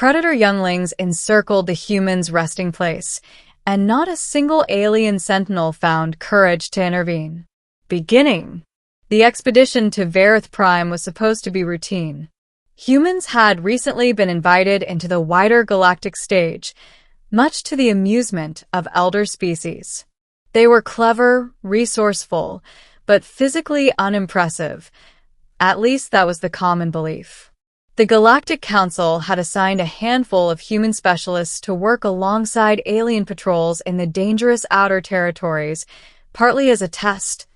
predator younglings encircled the humans' resting place, and not a single alien sentinel found courage to intervene. Beginning. The expedition to Varith Prime was supposed to be routine. Humans had recently been invited into the wider galactic stage, much to the amusement of elder species. They were clever, resourceful, but physically unimpressive. At least that was the common belief. The Galactic Council had assigned a handful of human specialists to work alongside alien patrols in the dangerous outer territories, partly as a test,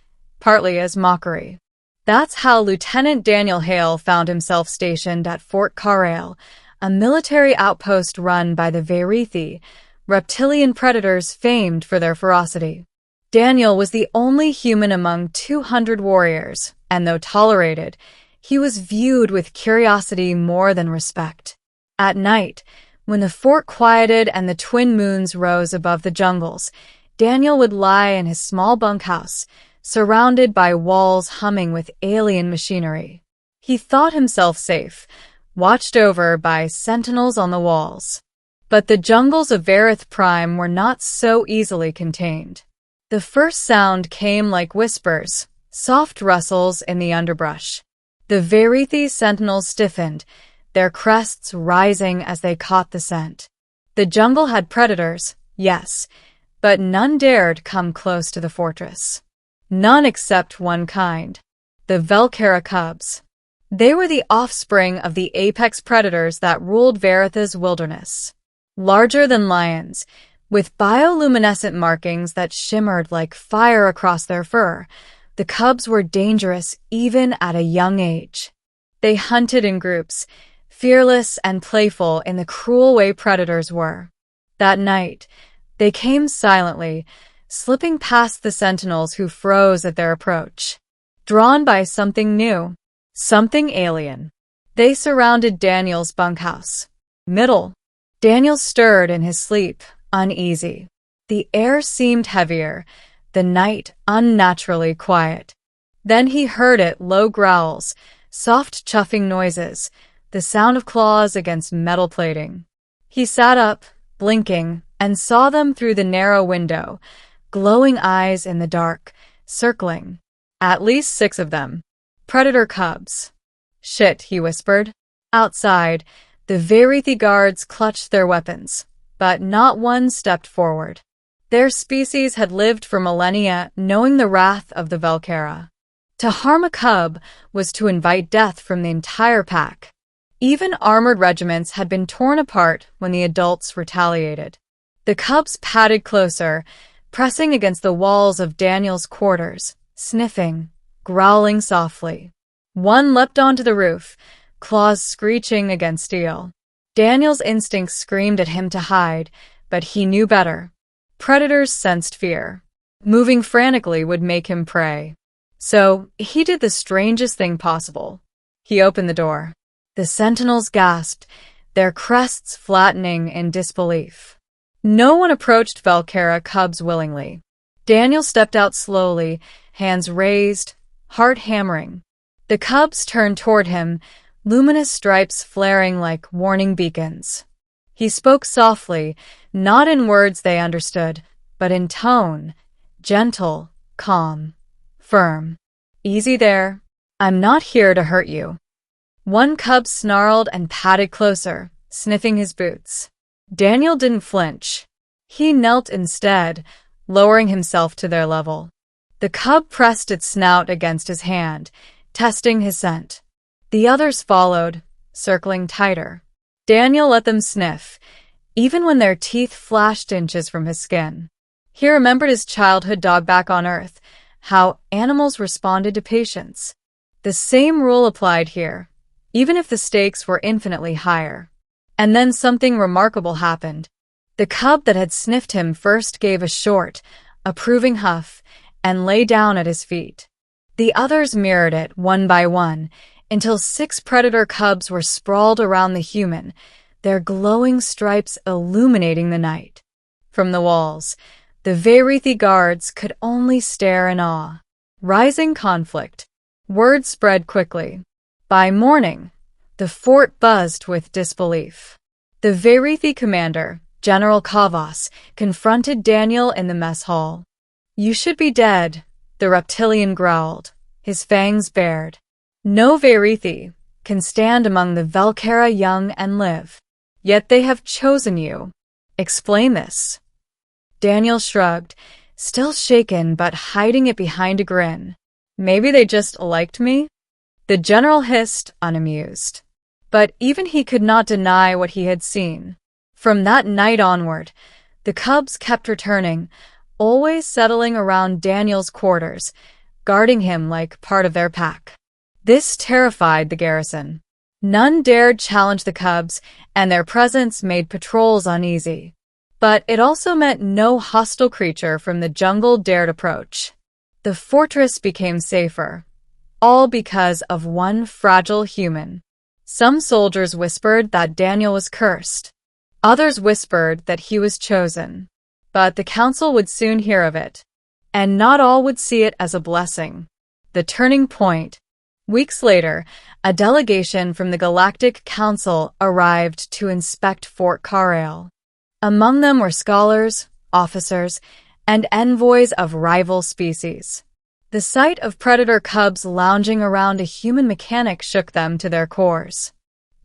partly as mockery. That's how Lieutenant Daniel Hale found himself stationed at Fort Carail, a military outpost run by the Varithi, reptilian predators famed for their ferocity. Daniel was the only human among 200 warriors, and though tolerated, he was viewed with curiosity more than respect. At night, when the fort quieted and the twin moons rose above the jungles, Daniel would lie in his small bunkhouse, surrounded by walls humming with alien machinery. He thought himself safe, watched over by sentinels on the walls. But the jungles of Varith Prime were not so easily contained. The first sound came like whispers, soft rustles in the underbrush. The Varithi sentinels stiffened, their crests rising as they caught the scent. The jungle had predators, yes, but none dared come close to the fortress. None except one kind, the Velkera cubs. They were the offspring of the apex predators that ruled Varitha's wilderness. Larger than lions, with bioluminescent markings that shimmered like fire across their fur, the cubs were dangerous even at a young age. They hunted in groups, fearless and playful in the cruel way predators were. That night, they came silently, slipping past the sentinels who froze at their approach. Drawn by something new, something alien, they surrounded Daniel's bunkhouse. Middle. Daniel stirred in his sleep, uneasy. The air seemed heavier, the night unnaturally quiet. Then he heard it: low growls, soft chuffing noises, the sound of claws against metal plating. He sat up, blinking, and saw them through the narrow window, glowing eyes in the dark, circling. At least 6 of them. Predator cubs. Shit, he whispered. Outside, the Varithi guards clutched their weapons, but not one stepped forward. Their species had lived for millennia knowing the wrath of the Velkera. To harm a cub was to invite death from the entire pack. Even armored regiments had been torn apart when the adults retaliated. The cubs padded closer, pressing against the walls of Daniel's quarters, sniffing, growling softly. One leapt onto the roof, claws screeching against steel. Daniel's instincts screamed at him to hide, but he knew better. Predators sensed fear. Moving frantically would make him prey. So, he did the strangest thing possible. He opened the door. The sentinels gasped, their crests flattening in disbelief. No one approached Velkera cubs willingly. Daniel stepped out slowly, hands raised, heart hammering. The cubs turned toward him, luminous stripes flaring like warning beacons. He spoke softly, not in words they understood, but in tone, gentle, calm, firm. Easy there. I'm not here to hurt you. One cub snarled and padded closer, sniffing his boots. Daniel didn't flinch. He knelt instead, lowering himself to their level. The cub pressed its snout against his hand, testing his scent. The others followed, circling tighter. Daniel let them sniff, even when their teeth flashed inches from his skin. He remembered his childhood dog back on Earth, how animals responded to patience. The same rule applied here, even if the stakes were infinitely higher. And then something remarkable happened. The cub that had sniffed him first gave a short, approving huff, and lay down at his feet. The others mirrored it one by one, until 6 predator cubs were sprawled around the human, their glowing stripes illuminating the night. From the walls, the Varithi guards could only stare in awe. Rising conflict. Word spread quickly. By morning, the fort buzzed with disbelief. The Verithi commander, General Kavas, confronted Daniel in the mess hall. "You should be dead," the reptilian growled, his fangs bared. "No Verithi can stand among the Velkera young and live. Yet they have chosen you. Explain this." Daniel shrugged, still shaken but hiding it behind a grin. "Maybe they just liked me?" The general hissed, unamused. But even he could not deny what he had seen. From that night onward, the cubs kept returning, always settling around Daniel's quarters, guarding him like part of their pack. This terrified the garrison. None dared challenge the cubs, and their presence made patrols uneasy. But it also meant no hostile creature from the jungle dared approach. The fortress became safer, all because of one fragile human. Some soldiers whispered that Daniel was cursed. Others whispered that he was chosen. But the council would soon hear of it, and not all would see it as a blessing. The turning point. Weeks later, a delegation from the Galactic Council arrived to inspect Fort Carail. Among them were scholars, officers, and envoys of rival species. The sight of predator cubs lounging around a human mechanic shook them to their cores.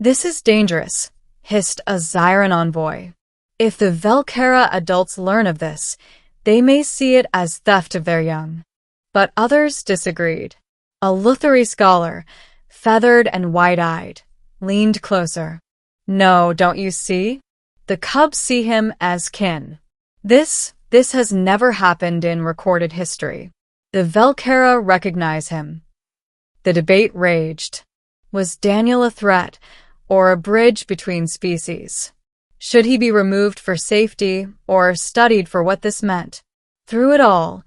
"This is dangerous," hissed a Zyran envoy. "If the Velkera adults learn of this, they may see it as theft of their young." But others disagreed. A Lutheri scholar, feathered and wide-eyed, leaned closer. "No, don't you see? The cubs see him as kin. This has never happened in recorded history. The Velkera recognize him." The debate raged. Was Daniel a threat, or a bridge between species? Should he be removed for safety, or studied for what this meant? Through it all,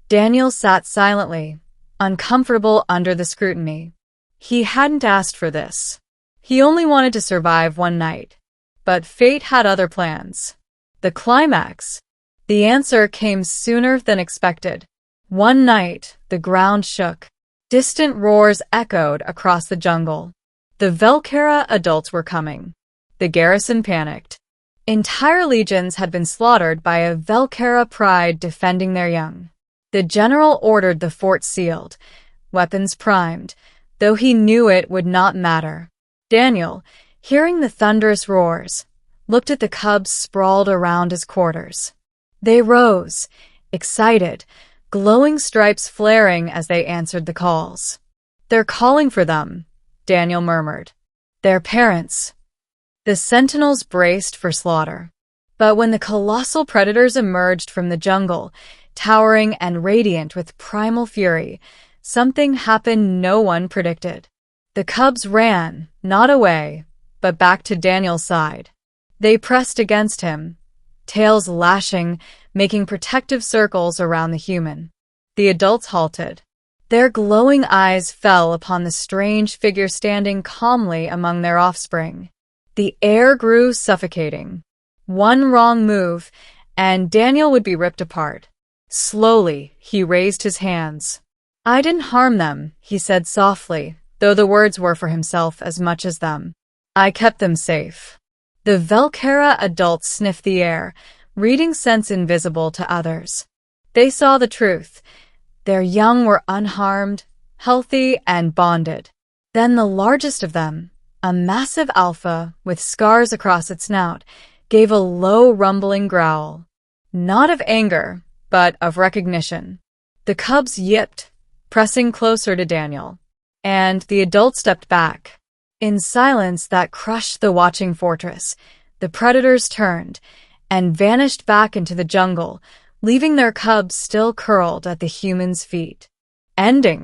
Daniel sat silently, uncomfortable under the scrutiny. He hadn't asked for this. He only wanted to survive one night. But fate had other plans. The climax. The answer came sooner than expected. One night, the ground shook. Distant roars echoed across the jungle. The Velkera adults were coming. The garrison panicked. Entire legions had been slaughtered by a Velkera pride defending their young. The general ordered the fort sealed, weapons primed, though he knew it would not matter. Daniel, hearing the thunderous roars, looked at the cubs sprawled around his quarters. They rose, excited, glowing stripes flaring as they answered the calls. "They're calling for them," Daniel murmured. "Their parents." The Sentinels braced for slaughter. But when the colossal predators emerged from the jungle, towering and radiant with primal fury, something happened no one predicted. The cubs ran, not away, but back to Daniel's side. They pressed against him, tails lashing, making protective circles around the human. The adults halted. Their glowing eyes fell upon the strange figure standing calmly among their offspring. The air grew suffocating. One wrong move, and Daniel would be ripped apart. Slowly, he raised his hands. "I didn't harm them," he said softly, though the words were for himself as much as them. "I kept them safe." The Velkera adults sniffed the air, reading scents invisible to others. They saw the truth. Their young were unharmed, healthy, and bonded. Then the largest of them, a massive alpha with scars across its snout, gave a low rumbling growl. Not of anger, but of recognition. The cubs yipped, pressing closer to Daniel, and the adults stepped back. In silence that crushed the watching fortress, the predators turned and vanished back into the jungle, leaving their cubs still curled at the humans' feet. Ending.